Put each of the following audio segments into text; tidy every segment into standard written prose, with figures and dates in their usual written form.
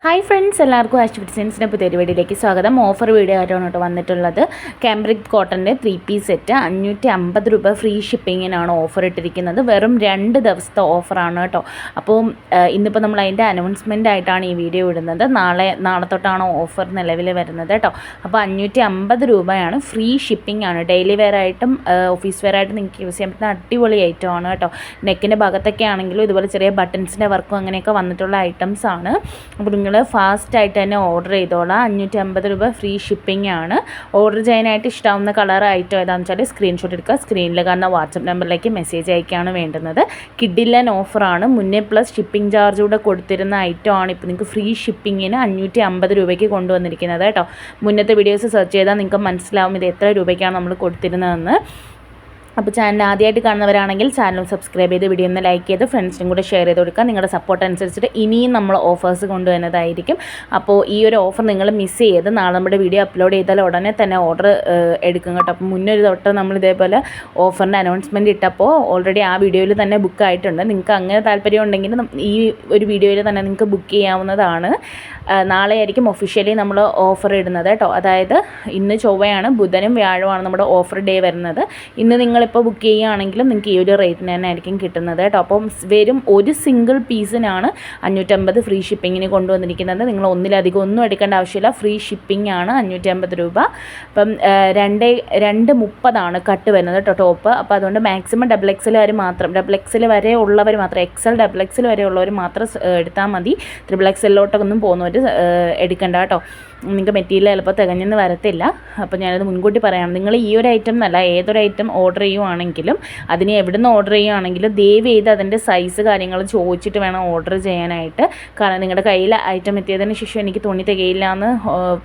Hi friends, എല്ലാവർക്കും ആഷ്ടി ഡിസൈൻസിൻ്റെ പുതിയ വീഡിയോയിലേക്ക് സ്വാഗതം. ഓഫർ വീഡിയോ ആയിട്ടാണ് കേട്ടോ വന്നിട്ടുള്ളത്. കാംബ്രിക് കോട്ടൻ്റെ 3-piece സെറ്റ് 550 രൂപ ഫ്രീ ഷിപ്പിങ്ങിനാണ് ഓഫർ ഇട്ടിരിക്കുന്നത്. വെറും 2 ദിവസത്തെ ഓഫറാണ് കേട്ടോ. അപ്പോൾ ഇന്നിപ്പോൾ നമ്മൾ അതിൻ്റെ അനൗൺസ്മെൻ്റ് ആയിട്ടാണ് ഈ വീഡിയോ ഇടുന്നത്. നാളെ തൊട്ടാണ് ഓഫർ നിലവിൽ വരുന്നത് കേട്ടോ. അപ്പോൾ 550 രൂപയാണ്, ഫ്രീ ഷിപ്പിംഗ് ആണ്. ഡെയിലി വെയർ ആയിട്ടും ഓഫീസ് വെയർ ആയിട്ടും നിങ്ങൾക്ക് യൂസ് ചെയ്യാൻ പറ്റുന്ന അടിപൊളി ഐറ്റമാണ് കേട്ടോ. നെക്കിൻ്റെ ഭാഗത്തൊക്കെ ആണെങ്കിലും ഇതുപോലെ ചെറിയ ബട്ടൺസിൻ്റെ വർക്കും അങ്ങനെയൊക്കെ വന്നിട്ടുള്ള ഐറ്റംസ് ആണ്. അപ്പോൾ നിങ്ങൾ ഫാസ്റ്റായിട്ട് തന്നെ ഓർഡർ ചെയ്തോളാം. 550 രൂപ ഫ്രീ ഷിപ്പിംഗ് ആണ്. ഓർഡർ ചെയ്യാനായിട്ട് ഇഷ്ടമാവുന്ന കളർ ഐറ്റം ഏതാണെന്ന് വെച്ചാൽ സ്ക്രീൻഷോട്ട് എടുക്കുക. സ്ക്രീനിൽ കാണുന്ന വാട്സപ്പ് നമ്പറിലേക്ക് മെസ്സേജ് അയക്കുകയാണ് വേണ്ടുന്നത്. കിഡിലൻ ഓഫറാണ്. മുന്നേ പ്ലസ് ഷിപ്പിംഗ് ചാർജ് കൂടെ കൊടുത്തിരുന്ന ഐറ്റം ആണ് ഇപ്പോൾ നിങ്ങൾക്ക് ഫ്രീ ഷിപ്പിങ്ങിന് 550 രൂപയ്ക്ക് കൊണ്ടുവന്നിരിക്കുന്നത് കേട്ടോ. മുന്നത്തെ വീഡിയോസ് സെർച്ച് ചെയ്താൽ നിങ്ങൾക്ക് മനസ്സിലാവും ഇത് എത്ര രൂപയ്ക്കാണ് നമ്മൾ കൊടുത്തിരുന്നതെന്ന്. അപ്പോൾ ചാനൽ ആദ്യമായിട്ട് കാണുന്നവരാണെങ്കിൽ ചാനൽ സബ്സ്ക്രൈബ് ചെയ്ത് വീഡിയോ ഒന്ന് ലൈക്ക് ചെയ്ത് ഫ്രണ്ട്സിനും കൂടെ ഷെയർ ചെയ്ത് കൊടുക്കുക. നിങ്ങളുടെ സപ്പോർട്ട് അനുസരിച്ചിട്ട് ഇനിയും നമ്മൾ ഓഫേഴ്സ് കൊണ്ടുവരുന്നതായിരിക്കും. അപ്പോൾ ഈ ഒരു ഓഫർ നിങ്ങൾ മിസ് ചെയ്ത് നാളെ നമ്മുടെ വീഡിയോ അപ്ലോഡ് ചെയ്താൽ ഉടനെ തന്നെ ഓർഡർ എടുക്കും കേട്ടോ. അപ്പോൾ മുന്നൊരു തൊട്ട് നമ്മൾ ഇതേപോലെ ഓഫറിൻ്റെ അനൗൺസ്മെൻറ്റ് ഇട്ടപ്പോൾ ഓൾറെഡി ആ വീഡിയോയിൽ തന്നെ ബുക്ക് ആയിട്ടുണ്ട്. നിങ്ങൾക്ക് അങ്ങനെ താല്പര്യം ഉണ്ടെങ്കിൽ ഈ ഒരു വീഡിയോയിൽ തന്നെ നിങ്ങൾക്ക് ബുക്ക് ചെയ്യാവുന്നതാണ്. നാളെ ആയിരിക്കും ഒഫീഷ്യലി നമ്മൾ ഓഫർ ഇടുന്നത് കേട്ടോ. അതായത് ഇന്ന് ചൊവ്വയാണ്, ബുധനും വ്യാഴമാണ് നമ്മുടെ ഓഫർ ഡേ വരുന്നത്. ഇന്ന് നിങ്ങളിപ്പോൾ ബുക്ക് ചെയ്യുകയാണെങ്കിലും നിങ്ങൾക്ക് ഈ ഒരു റേറ്റിന് തന്നെ ആയിരിക്കും കിട്ടുന്നത് കേട്ടോ. അപ്പം വെറും ഒരു സിംഗിൾ പീസിനാണ് 550 ഫ്രീ ഷിപ്പിങ്ങിന് കൊണ്ടുവന്നിരിക്കുന്നത്. നിങ്ങൾ ഒന്നിലധികം ഒന്നും എടുക്കേണ്ട ആവശ്യമില്ല. ഫ്രീ ഷിപ്പിംഗ് ആണ് 550 രൂപ. അപ്പം 230 കട്ട് വരുന്നത് കേട്ടോ ടോപ്പ്. അപ്പോൾ അതുകൊണ്ട് മാക്സിമം XXL XXL വരെ ഉള്ളവർ മാത്രം, XXL വരെ ഉള്ളവർ മാത്രം എടുത്താൽ മതി. XXLോട്ടൊന്നും പോകുന്നവർ എടുക്കണ്ട കേട്ടോ. നിങ്ങൾക്ക് മെറ്റീരിയൽ ചിലപ്പോൾ തികഞ്ഞെന്ന് വരത്തില്ല. അപ്പോൾ ഞാനത് മുൻകൂട്ടി പറയാം. നിങ്ങൾ ഈ ഒരു ഐറ്റം എന്നല്ല, ഏതൊരു ഐറ്റം ഓർഡർ ചെയ്യുവാണെങ്കിലും അതിന് എവിടെ നിന്ന് ഓർഡർ ചെയ്യുകയാണെങ്കിലും ദയവ് ചെയ്ത് അതിൻ്റെ സൈസ് കാര്യങ്ങൾ ചോദിച്ചിട്ട് വേണം ഓർഡർ ചെയ്യാനായിട്ട്. കാരണം നിങ്ങളുടെ കയ്യിൽ ഐറ്റം എത്തിയതിന് ശേഷം എനിക്ക് തുണി തികയില്ല എന്ന്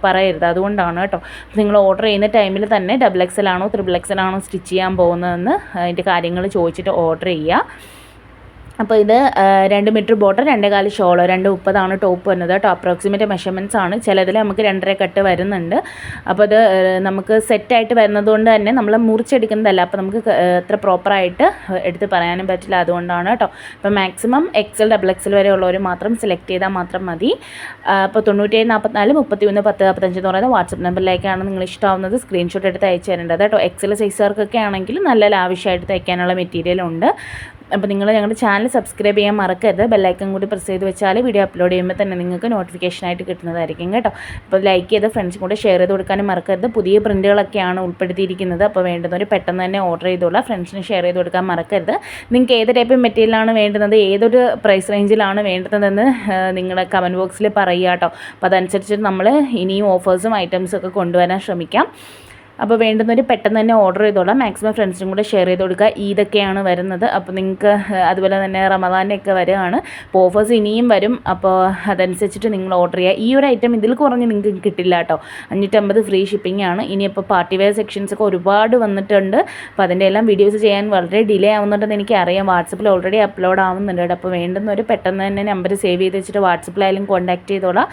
പറയരുത്. അതുകൊണ്ടാണ് കേട്ടോ. നിങ്ങൾ ഓർഡർ ചെയ്യുന്ന ടൈമിൽ തന്നെ XXL ആണോ XXL ആണോ സ്റ്റിച്ച് ചെയ്യാൻ പോകുന്നതെന്ന് അതിൻ്റെ കാര്യങ്ങൾ ചോദിച്ചിട്ട് ഓർഡർ ചെയ്യുക. അപ്പോൾ ഇത് 2 മീറ്റർ ബോട്ടം, 2.25 ഷോള്, 230 ടോപ്പ് വരുന്നത് കേട്ടോ. അപ്രോക്സിമേറ്റ് മെഷർമെൻറ്റ്സ് ആണ്. ചിലതിൽ നമുക്ക് 2.5 കട്ട് വരുന്നുണ്ട്. അപ്പോൾ ഇത് നമുക്ക് സെറ്റായിട്ട് വരുന്നത് കൊണ്ട് തന്നെ നമ്മൾ മുറിച്ചെടുക്കുന്നതല്ല. അപ്പോൾ നമുക്ക് അത്ര പ്രോപ്പറായിട്ട് എടുത്ത് പറയാനും പറ്റില്ല. അതുകൊണ്ടാണ് കേട്ടോ. അപ്പോൾ മാക്സിമം XXL വരെ ഉള്ളവർ മാത്രം സെലക്ട് ചെയ്താൽ മാത്രം മതി. അപ്പോൾ 9744 31 10 45 എന്ന് പറയുന്നത് വാട്സപ്പ് നമ്പറിലേക്കാണ് നിങ്ങൾ ഇഷ്ടമാവുന്നത് സ്ക്രീൻഷോട്ട് എടുത്ത് അയച്ചു തരേണ്ടത് കേട്ടോ. XL സൈസുകാർക്കൊക്കെ ആണെങ്കിൽ നല്ല ലാവിഷായിട്ട് തയ്ക്കാനുള്ള മെറ്റീരിയലുണ്ട്. അപ്പോൾ നിങ്ങൾ ഞങ്ങളുടെ ചാനൽ സബ്സ്ക്രൈബ് ചെയ്യാൻ മറക്കരുത്. ബെല്ലൈക്കൺ കൂടി പ്രസ് ചെയ്ത് വെച്ചാൽ വീഡിയോ അപ്ലോഡ് ചെയ്യുമ്പോൾ തന്നെ നിങ്ങൾക്ക് നോട്ടിഫിക്കേഷനായിട്ട് കിട്ടുന്നതായിരിക്കും കേട്ടോ. അപ്പോൾ ലൈക്ക് ചെയ്ത് ഫ്രണ്ട്സും കൂടെ ഷെയർ ചെയ്ത് കൊടുക്കാനും മറക്കരുത്. പുതിയ പ്രിൻറ്റുകളൊക്കെയാണ് ഉൾപ്പെടുത്തിയിരിക്കുന്നത്. അപ്പോൾ വേണ്ടുന്നവർ പെട്ടെന്ന് തന്നെ ഓർഡർ ചെയ്തോളാം. ഫ്രണ്ട്സിന് ഷെയർ ചെയ്ത് കൊടുക്കാൻ മറക്കരുത്. നിങ്ങൾക്ക് ഏത് ടൈപ്പ് മെറ്റീരിയലാണ് വേണ്ടുന്നത്, ഏതൊരു പ്രൈസ് റേഞ്ചിലാണ് വേണ്ടതെന്ന് നിങ്ങൾ കമൻറ്റ് ബോക്സിൽ പറയുക കേട്ടോ. അപ്പോൾ അതനുസരിച്ച് നമ്മൾ ഇനിയും ഓഫേഴ്സും ഐറ്റംസൊക്കെ കൊണ്ടുവരാൻ ശ്രമിക്കാം. അപ്പോൾ വേണ്ടുന്നവർ പെട്ടെന്ന് തന്നെ ഓർഡർ ചെയ്തോളാം. മാക്സിമം ഫ്രണ്ട്സിനും കൂടെ ഷെയർ ചെയ്ത് കൊടുക്കുക. ഈദൊക്കെയാണ് വരുന്നത്. അപ്പോൾ നിങ്ങൾക്ക് അതുപോലെ തന്നെ റമദാനൊക്കെ വരികയാണ്. അപ്പോൾ ഓഫേഴ്സ് ഇനിയും വരും. അപ്പോൾ അതനുസരിച്ചിട്ട് നിങ്ങൾ ഓർഡർ ചെയ്യുക. ഈ ഒരു ഐറ്റം ഇതിൽ കുറഞ്ഞ് നിങ്ങൾക്ക് കിട്ടില്ല കേട്ടോ. 550 ഫ്രീ ഷിപ്പിംഗ് ആണ്. ഇനിയിപ്പോൾ പാർട്ടി വെയർ സെക്ഷൻസൊക്കെ ഒരുപാട് വന്നിട്ടുണ്ട്. അപ്പോൾ അതിൻ്റെ എല്ലാം വീഡിയോസ് ചെയ്യാൻ വളരെ ഡിലേ ആവുന്നുണ്ടെന്ന് എനിക്കറിയാം. വാട്സപ്പിൽ ഓൾറെഡി അപ്ലോഡ് ആവുന്നുണ്ട് കേട്ടോ. അപ്പോൾ വേണ്ടുന്നവർ പെട്ടെന്ന് തന്നെ നമ്പർ സേവ് ചെയ്ത് വെച്ചിട്ട് വാട്സപ്പിലായാലും കോൺടാക്ട് ചെയ്തോളാം.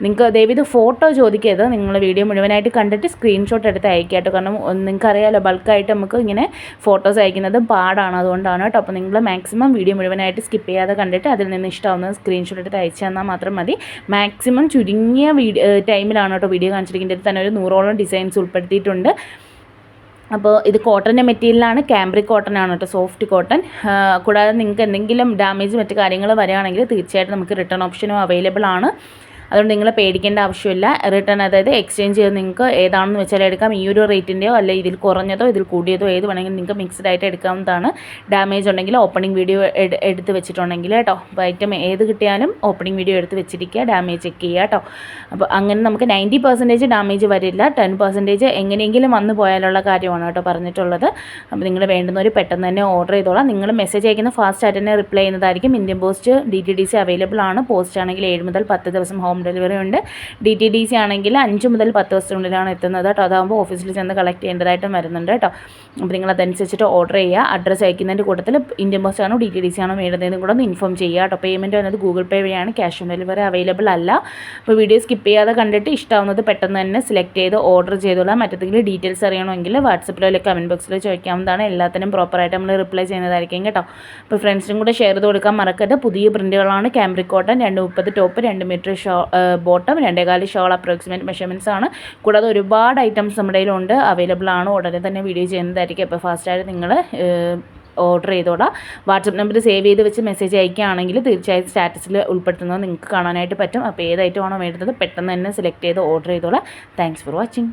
നിങ്ങൾക്ക് ദയവിത് ഫോട്ടോ ചോദിക്കരുത്. നിങ്ങൾ വീഡിയോ മുഴുവനായിട്ട് കണ്ടിട്ട് സ്ക്രീൻഷോട്ട് എടുത്ത് അയക്കുക കേട്ടോ. കാരണം നിങ്ങൾക്കറിയാമല്ലോ, ബൾക്കായിട്ട് നമുക്ക് ഇങ്ങനെ ഫോട്ടോസ് അയക്കുന്നത് പാടാണ്. അതുകൊണ്ടാണ് കേട്ടോ. അപ്പോൾ നിങ്ങൾ മാക്സിമം വീഡിയോ മുഴുവനായിട്ട് സ്കിപ്പ് ചെയ്യാതെ കണ്ടിട്ട് അതിൽ നിന്ന് ഇഷ്ടമാവുന്നത് സ്ക്രീൻഷോട്ട് എടുത്ത് അയച്ചു തന്നാൽ മാത്രം മതി. മാക്സിമം ചുരുങ്ങിയ ടൈമിലാണ് കേട്ടോ വീഡിയോ കാണിച്ചിരിക്കുന്നത്. തന്നെ ഒരു 100ഓളം ഡിസൈൻസ് ഉൾപ്പെടുത്തിയിട്ടുണ്ട്. അപ്പോൾ ഇത് കോട്ടൻ്റെ മെറ്റീരിയലാണ്. കാംബ്രിക് കോട്ടൺ ആണ് കേട്ടോ, സോഫ്റ്റ് കോട്ടൺ. കൂടാതെ നിങ്ങൾക്ക് എന്തെങ്കിലും ഡാമേജ് മറ്റു കാര്യങ്ങൾ വരികയാണെങ്കിൽ തീർച്ചയായിട്ടും നമുക്ക് റിട്ടേൺ ഓപ്ഷനും അവൈലബിൾ ആണ്. അതുകൊണ്ട് നിങ്ങൾ പേടിക്കേണ്ട ആവശ്യമില്ല. റിട്ടേൺ, അതായത് എക്സ്ചേഞ്ച് ചെയ്ത് നിങ്ങൾക്ക് ഏതാണെന്ന് വെച്ചാൽ എടുക്കാം. ഈ ഒരു റേറ്റിൻ്റെയോ അല്ല ഇതിൽ കുറഞ്ഞതോ ഇതിൽ കൂടിയതോ ഏത് വേണമെങ്കിലും നിങ്ങൾക്ക് മിക്സ്ഡ് ആയിട്ട് എടുക്കാവുന്നതാണ്. ഡാമേജ് ഉണ്ടെങ്കിൽ ഓപ്പണിംഗ് വീഡിയോ എടുത്ത് വെച്ചിട്ടുണ്ടെങ്കിൽ കേട്ടോ. അപ്പോൾ ഐറ്റം ഏത് കിട്ടിയാലും ഓപ്പണിംഗ് വീഡിയോ എടുത്ത് വെച്ചിരിക്കുക, ഡാമേജ് ചെക്ക് ചെയ്യുക കേട്ടോ. അപ്പോൾ അങ്ങനെ നമുക്ക് 90% ഡാമേജ് വരില്ല. 10% എങ്ങനെയെങ്കിലും വന്നു പോയാലുള്ള കാര്യമാണ് കേട്ടോ പറഞ്ഞിട്ടുള്ളത്. അപ്പോൾ നിങ്ങൾ വേണ്ടുന്നവർ പെട്ടെന്ന് തന്നെ ഓർഡർ ചെയ്തോളാം. നിങ്ങൾ മെസ്സേജ് അയക്കുന്ന ഫാസ്റ്റ് ആയിട്ട് തന്നെ റിപ്ലൈ ചെയ്യുന്നതായിരിക്കും. ഇന്ത്യൻ പോസ്റ്റ് DTDC അവൈലബിൾ ആണ്. പോസ്റ്റ് ആണെങ്കിൽ 7 മുതൽ 10 ദിവസം ഹോം ഡെലിവറി ഉണ്ട്. DTDC ആണെങ്കിൽ 5 മുതൽ 10 ദിവസത്തിനുള്ളിലാണ് എത്തുന്നത് കേട്ടോ. അതാകുമ്പോൾ ഓഫീസിൽ ചെന്ന് കളക്ട് ചെയ്യേണ്ടതായിട്ടും വരുന്നുണ്ട് കേട്ടോ. അപ്പോൾ നിങ്ങൾ അതനുസരിച്ചിട്ട് ഓർഡർ ചെയ്യുക. അഡ്രസ്സ് അയക്കുന്നതിൻ്റെ കൂട്ടത്തിൽ ഇന്ത്യൻ പോസ്റ്റ് ആണോ DTDC ആണോ വേണ്ടതെന്ന് കൂടെ ഒന്ന് ഇൻഫോം ചെയ്യുക കേട്ടോ. പേയ്മെൻറ്റ് വന്നത് ഗൂഗിൾ പേ വഴിയാണ്. ക്യാഷ് ഓൺ ഡെലിവറി അവൈലബിൾ അല്ല. അപ്പോൾ വീഡിയോ സ്കിപ്പ് ചെയ്യാതെ കണ്ടിട്ട് ഇഷ്ടമാവുന്നത് പെട്ടെന്ന് തന്നെ സെലക്ട് ചെയ്ത് ഓർഡർ ചെയ്തോളാം. മറ്റെന്തെങ്കിലും ഡീറ്റെയിൽസ് അറിയണമെങ്കിൽ വാട്സപ്പിലോ അല്ലെങ്കിൽ കമൻറ്റ് ബോക്സിലോ ചോദിക്കാവുന്നതാണ്. എല്ലാത്തിനും പ്രോപ്പറായിട്ട് നമ്മൾ റിപ്ലൈ ചെയ്യുന്നതായിരിക്കും കേട്ടോ. അപ്പോൾ ഫ്രണ്ട്സിനും കൂടെ ഷെയർ ചെയ്ത് കൊടുക്കാൻ മറക്കരുത്. പുതിയ പ്രിൻറ്റുകളാണ്. Cambric cotton 230 top, 2 metre bottom, 2.25 shawl approximate measurements ആണ്. കൂടാതെ ഒരുപാട് ഐറ്റംസ് നമ്മുടെ കയ്യിലുണ്ട്, അവൈലബിൾ ആണ്. ഉടനെ തന്നെ വീഡിയോ ചെയ്യുന്നതായിരിക്കും. അപ്പോൾ ഫാസ്റ്റായിട്ട് നിങ്ങൾ ഓർഡർ ചെയ്തോളാം. വാട്സപ്പ് നമ്പർ സേവ് ചെയ്ത് വെച്ച് മെസ്സേജ് അയക്കുകയാണെങ്കിൽ തീർച്ചയായും സ്റ്റാറ്റസിൽ ഉൾപ്പെടുത്തുന്നത് നിങ്ങൾക്ക് കാണാനായിട്ട് പറ്റും. അപ്പോൾ ഏത് ഐറ്റമാണോ വേണ്ടത് പെട്ടെന്ന് തന്നെ സെലക്ട് ചെയ്ത് ഓർഡർ ചെയ്തോളാം. Thanks for watching.